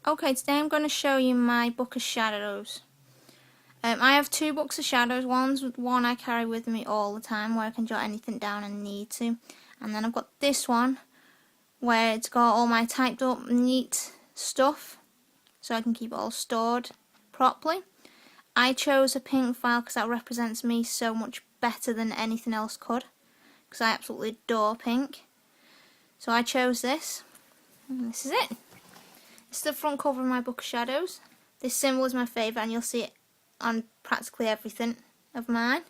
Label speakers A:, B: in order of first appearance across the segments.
A: Okay, today I'm going to show you my book of shadows. I have two books of shadows. One I carry with me all the time where I can jot anything down I need to. And then I've got this one where it's got all my typed up neat stuff so I can keep it all stored properly. I chose a pink file because that represents me so much better than anything else could, because I absolutely adore pink. So I chose this, and this is it. This is the front cover of my book of shadows. This symbol is my favourite, and you'll see it on practically everything of mine.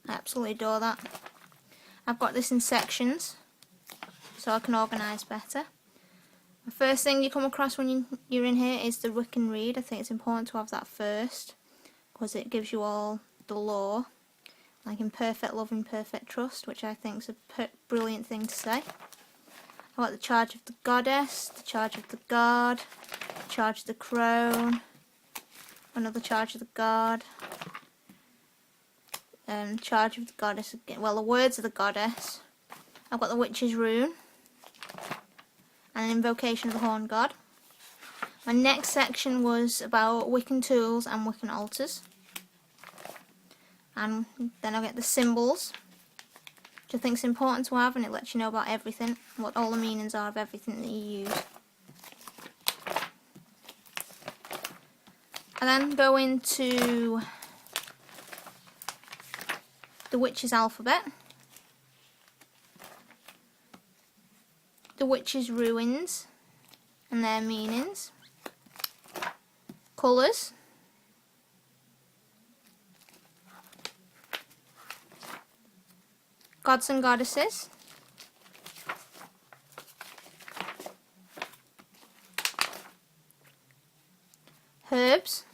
A: I absolutely adore that. I've got this in sections so I can organise better. The first thing you come across when you're in here is the Wiccan Rede. I think it's important to have that first because it gives you all the lore, like in perfect love and perfect trust, which I think is a brilliant thing to say. I've got the charge of the goddess, the charge of the guard, the charge of the crone, another charge of the guard, charge of the goddess again. Well, the words of the goddess. I've got the witch's rune and an invocation of the horn god. My next section was about Wiccan tools and Wiccan altars, and then I get the symbols, which I think is important to have, and it lets you know about everything, what all the meanings are of everything that you use. I then go into the witch's alphabet, the witch's ruins and their meanings, colours, gods and goddesses, herbs,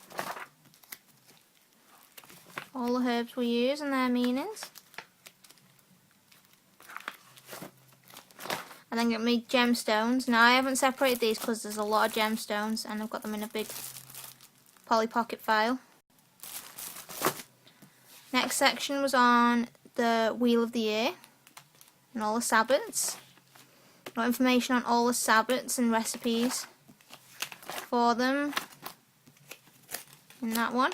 A: all the herbs we use and their meanings. And then get me gemstones. Now I haven't separated these because there's a lot of gemstones and I've got them in a big Polly Pocket file. Next section was on the Wheel of the Year and all the Sabbats. Got information on all the Sabbats and recipes for them in that one.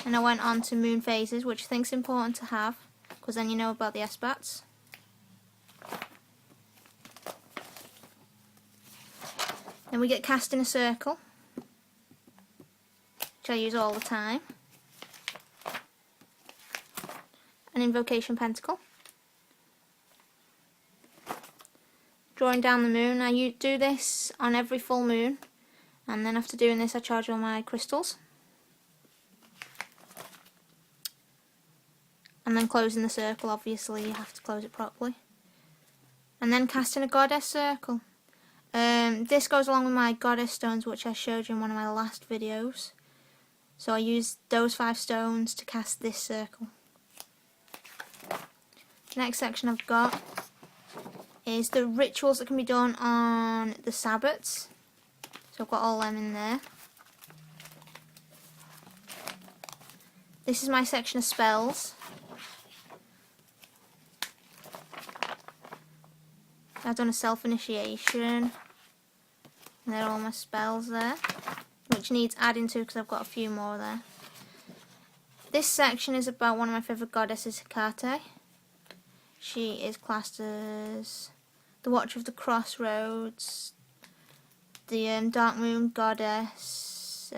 A: And I went on to moon phases, which I think is important to have, because then you know about the SBATs. Then we get cast in a circle, which I use all the time. An invocation pentacle. Drawing down the moon. I do this on every full moon, and then after doing this I charge all my crystals. And then closing the circle, obviously you have to close it properly. And then casting a goddess circle. This goes along with my goddess stones, which I showed you in one of my last videos. So I used those 5 stones to cast this circle. The next section I've got is the rituals that can be done on the Sabbats. So I've got all them in there. This is my section of spells. I've done a self-initiation, and there are all my spells there, which needs adding to because I've got a few more there. This section is about one of my favourite goddesses, Hecate. She is classed as the Watcher of the Crossroads, the Dark Moon Goddess.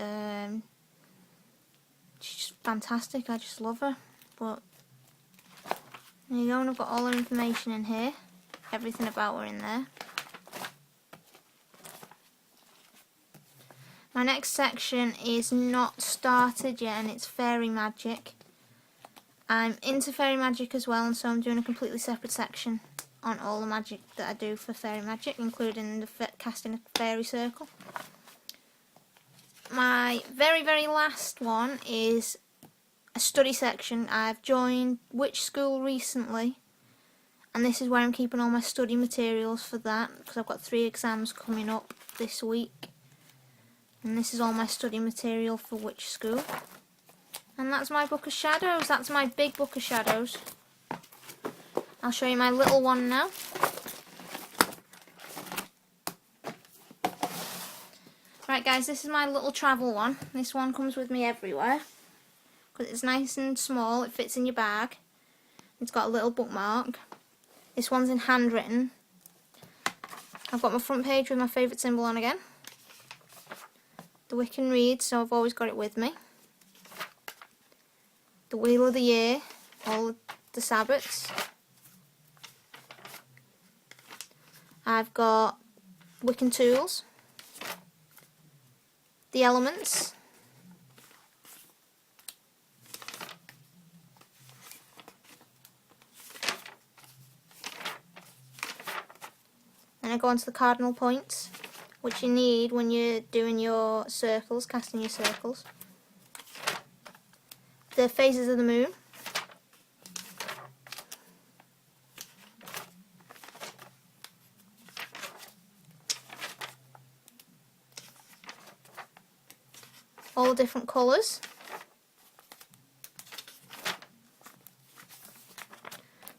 A: She's just fantastic, I just love her. But there you go, and I've got all her information in here. Everything about her in there. My next section is not started yet, and it's fairy magic. I'm into fairy magic as well, and so I'm doing a completely separate section on all the magic that I do for fairy magic, including the casting a fairy circle. My very last one is a study section. I've joined Witch School recently, and this is where I'm keeping all my study materials for that, because I've got 3 exams coming up this week. And this is all my study material for Witch School. And that's my book of shadows. That's my big book of shadows. I'll show you my little one now. Right guys, this is my little travel one. This one comes with me everywhere because it's nice and small, it fits in your bag. It's got a little bookmark. This one's in handwritten. I've got my front page with my favourite symbol on again. The Wiccan Read, so I've always got it with me. The Wheel of the Year, all the Sabbats. I've got Wiccan Tools. The Elements. Then I go on to the cardinal points, which you need when you're doing your circles, casting your circles. The phases of the moon. All the different colours.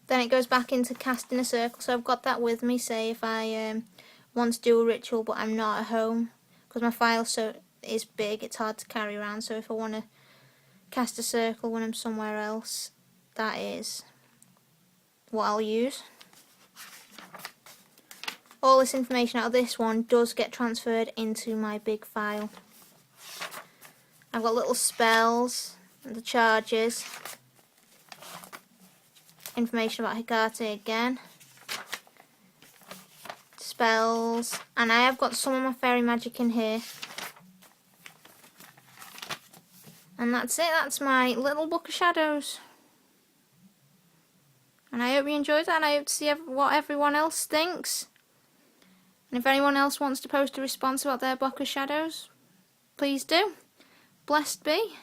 A: Then it goes back into casting a circle, so I've got that with me, say if I want to do a ritual but I'm not at home, because my file is big, it's hard to carry around, so if I want to cast a circle when I'm somewhere else, that is what I'll use. All this information out of this one does get transferred into my big file. I've got little spells, the charges, information about Hecate again, spells, and I have got some of my fairy magic in here. And that's it, that's my little book of shadows. And I hope you enjoyed that, and I hope to see what everyone else thinks. And if anyone else wants to post a response about their book of shadows, please do. Blessed be.